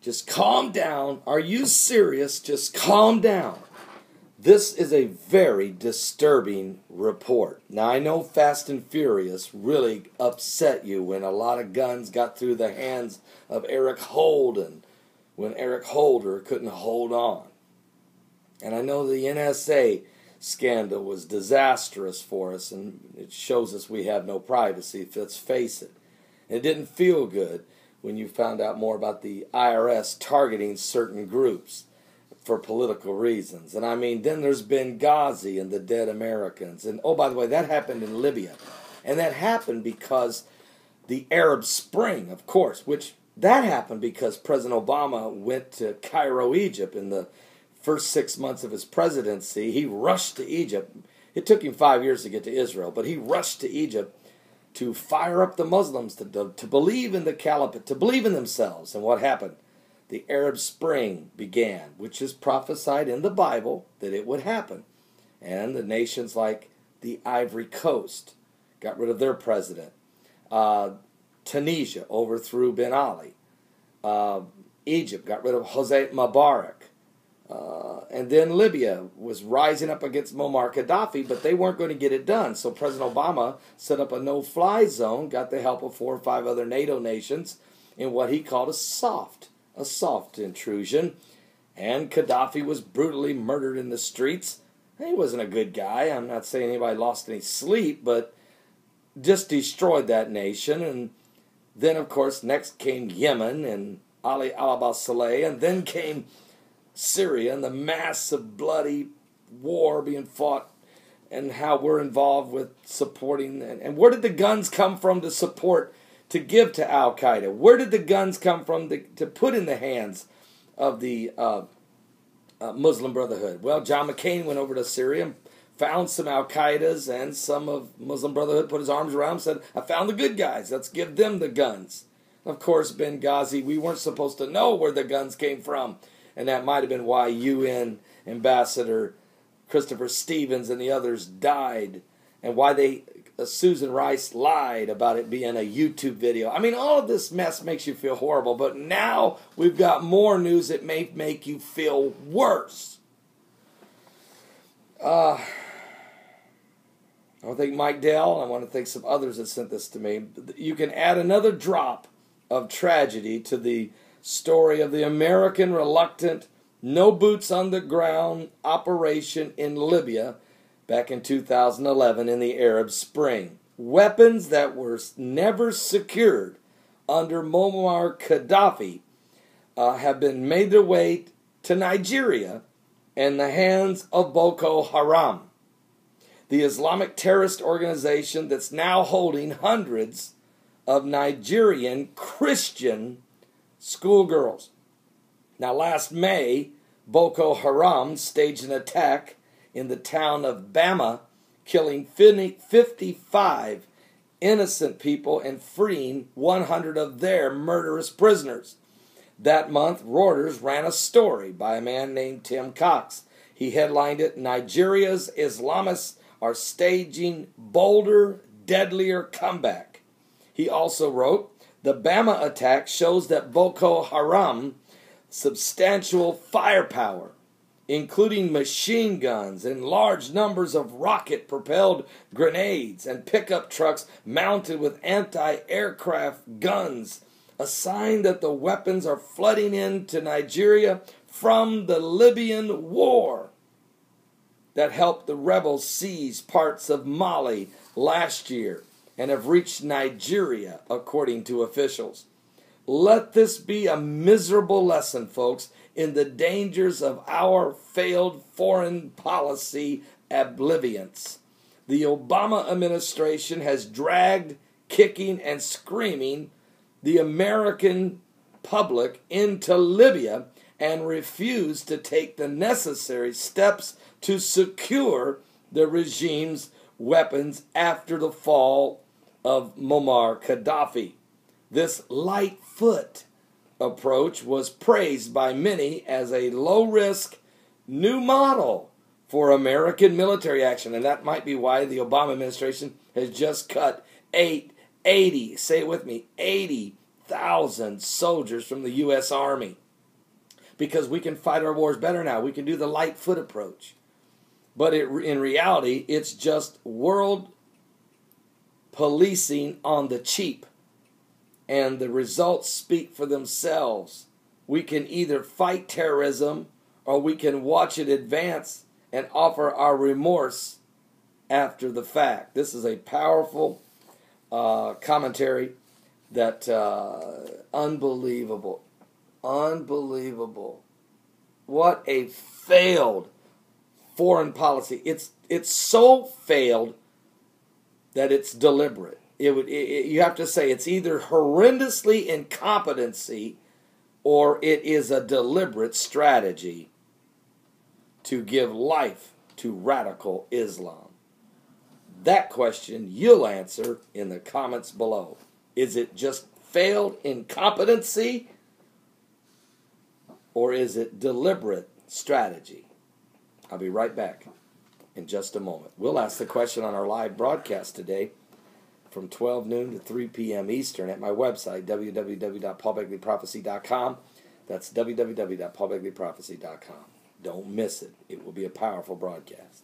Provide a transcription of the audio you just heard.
Just calm down. Are you serious? Just calm down. This is a very disturbing report. Now, I know Fast and Furious really upset you when a lot of guns got through the hands of Eric Holden, when Eric Holder couldn't hold on. And I know the NSA scandal was disastrous for us, and it shows us we have no privacy, let's face it. It didn't feel good when you found out more about the IRS targeting certain groups for political reasons. And I mean, then there's Benghazi and the dead Americans. And oh, by the way, that happened in Libya. And that happened because the Arab Spring, of course, which that happened because President Obama went to Cairo, Egypt in the first 6 months of his presidency. He rushed to Egypt. It took him 5 years to get to Israel, but he rushed to Egypt to fire up the Muslims, to believe in the caliphate, to believe in themselves. And what happened? The Arab Spring began, which is prophesied in the Bible that it would happen. And the nations like the Ivory Coast got rid of their president. Tunisia overthrew Ben Ali. Egypt got rid of Hosni Mubarak. And then Libya was rising up against Muammar Gaddafi, but they weren't going to get it done. So President Obama set up a no-fly zone, got the help of 4 or 5 other NATO nations in what he called a soft intrusion. And Gaddafi was brutally murdered in the streets. He wasn't a good guy. I'm not saying anybody lost any sleep, but just destroyed that nation. And then, of course, next came Yemen and Ali al-Saleh, and then came Syria and the massive bloody war being fought, and how we're involved with supporting. And where did the guns come from to support, to give to Al-Qaeda? Where did the guns come from to put in the hands of the Muslim Brotherhood? Well, John McCain went over to Syria and found some Al-Qaedas, and some of Muslim Brotherhood put his arms around him and said, I found the good guys, let's give them the guns. Of course, Benghazi, we weren't supposed to know where the guns came from. And that might have been why UN Ambassador Christopher Stevens and the others died, and why Susan Rice lied about it being a YouTube video. I mean, all of this mess makes you feel horrible, but now we've got more news that may make you feel worse. I want to thank Mike Dell. I want to thank some others that sent this to me. You can add another drop of tragedy to the story of the American reluctant, no boots on the ground operation in Libya back in 2011 in the Arab Spring. Weapons that were never secured under Muammar Gaddafi have been made their way to Nigeria in the hands of Boko Haram, the Islamic terrorist organization that's now holding hundreds of Nigerian Christian schoolgirls. Now, last May, Boko Haram staged an attack in the town of Bama, killing 55 innocent people and freeing 100 of their murderous prisoners. That month, Reuters ran a story by a man named Tim Cox. He headlined it, Nigeria's Islamists are staging bolder, deadlier comeback. He also wrote, the Bama attack shows that Boko Haram substantial firepower, including machine guns and large numbers of rocket-propelled grenades and pickup trucks mounted with anti-aircraft guns, a sign that the weapons are flooding into Nigeria from the Libyan war that helped the rebels seize parts of Mali last year and have reached Nigeria, according to officials. Let this be a miserable lesson, folks, in the dangers of our failed foreign policy oblivions. The Obama administration has dragged, kicking and screaming, the American public into Libya and refused to take the necessary steps to secure the regime's weapons after the fall of Muammar Gaddafi. This light foot approach was praised by many as a low-risk new model for American military action, and that might be why the Obama administration has just cut 80, say it with me, 80,000 soldiers from the U.S. Army. because we can fight our wars better now. We can do the light foot approach. But in reality, it's just world policing on the cheap. And the results speak for themselves. We can either fight terrorism or we can watch it advance and offer our remorse after the fact. This is a powerful commentary that unbelievable. Unbelievable. What a failed foreign policy. It's so failed that it's deliberate. You have to say it's either horrendously incompetency or it is a deliberate strategy to give life to radical Islam. That question you'll answer in the comments below. Is it just failed incompetency or is it deliberate strategy? I'll be right back in just a moment. We'll ask the question on our live broadcast today from 12 noon to 3 p.m. Eastern at my website, www.paulbegleyprophecy.com. That's www.paulbegleyprophecy.com. Don't miss it. It will be a powerful broadcast.